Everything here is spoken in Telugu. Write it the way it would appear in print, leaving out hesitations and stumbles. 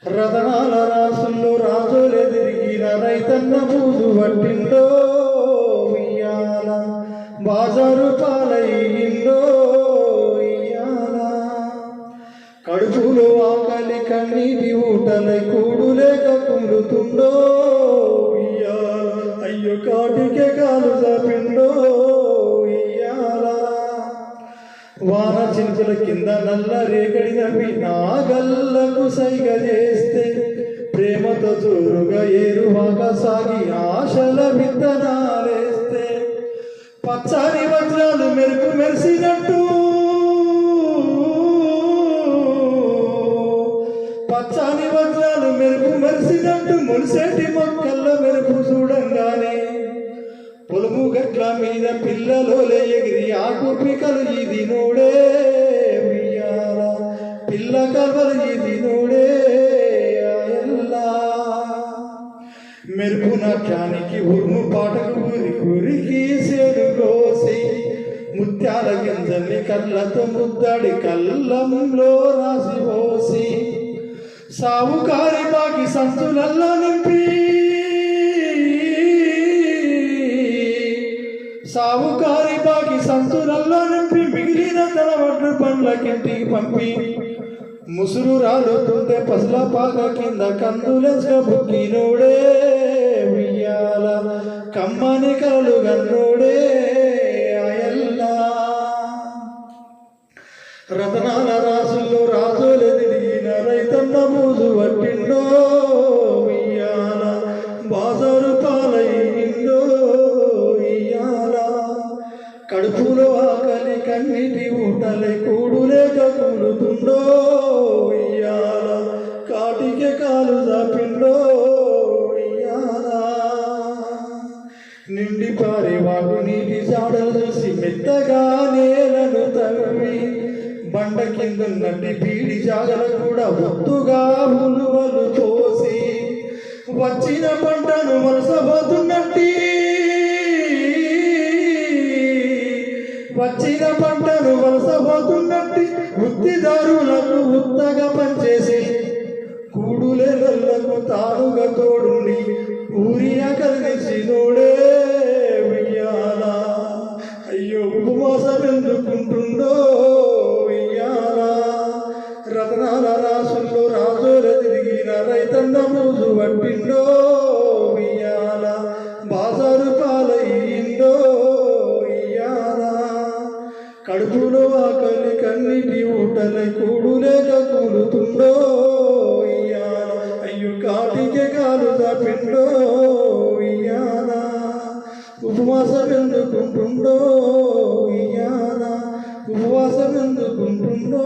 రతనాల రాసుల్లో రాజులే తిరిగిన రైతన్న బూజు పట్టిండో ఇయ్యాల బాజారు పాలయ్యిందో ఇయ్యాల కడుపులో ఆకలి కన్నీటి ఊటలై కూడు లేక కుమ్ముతుండో ఇయ్యాల అయ్యో కాటికే కాలు చాపిండో ఇయ్యాల వాన చినుకుల కింద నల్ల రేగడి నవ్వి నాగల్లకు సైగ చేస్తే ప్రేమతో జోరుగా ఏరువాక సాగి ఆశల విత్తనాలేస్తే పచ్చని వజ్రాలు మెరుపు మెరిసినట్టు పచ్చని వజ్రాలు మెరుపు మెరిసినట్టు మురిసేటి మొక్కల్లో మెరుపు చూడంగానే పొలుము గట్ల మీద పిల్లలోలే ఎగిరి ఆకు పికలు ఇది నూడే ఉయ్యాల పిల్ల కలవలు ఇది నూడే ఆయల్లా మెరుపు నాట్యానికి ఉరుము పాటకు ఊరి ఊరికి సేను కోసి ముత్యాల గింజల్ని కళ్ళతో ముద్దాడి కళ్ళంలో రాసి పోసి సావుకారి బాకి సంచులల్లో నింపి సావుకారి బాకి సంచులల్లో నింపి మిగిలిన తన వడ్లు పండ్లకింటికి పంపి ముసురు రాలుతుంటే పసల పాక కింద కందులెస్క బుక్కినోడే ఉయ్యాల కమ్మని కలలు గన్నోడే ఆయల్లా రతనాల రాసుల్లో రాజులు తిరిగిన రైతన్న బూజు పట్టిండో ఉయ్యాల బాజారు పాలయ్యిందో కడుపులో ఆకలి కన్నీటి ఊటలే కూడు లేక కూడుతుండో ఇయ్యాల కాటికే కాలు చాపిండో ఇయ్యాల నిండి పారే వాడు నీటి జాడలు చూసి మెత్తగా నేలను తవ్వి బండ కిందున్నట్టి బీడి జాగలు కూడా ఒత్తుగా ఉలువలు పోసి వచ్చిన పంటను వలసపోతున్నట్టి వచ్చిన పంటను వలసపోతున్నట్టు వృత్తిదారులకు ఉత్తగా పనిచేసి కూడులేలకు తానుగా తోడుండి ఊరి కలిసి నోడే వెయ్యాల అయ్యో ఉపవాసం ఎందుకుంటుండో వెయ్యాల రతనాల రాసుల్లో రాజుల తిరిగిన రైతన్న బూజు పట్టిండో వెయ్యాల బాజారు పాలయ్యిందో కడుపులో ఆకలి కన్నీటి ఊటలై కూడు లేక కూడుతుండో ఇయ్యాల అయ్యో కాటికే కాలు చాపిండో ఇయ్యాల ఉపవాసం ఎందుకుంటుండో ఇయ్యాల ఉపవాసం ఎందుకుంటుండో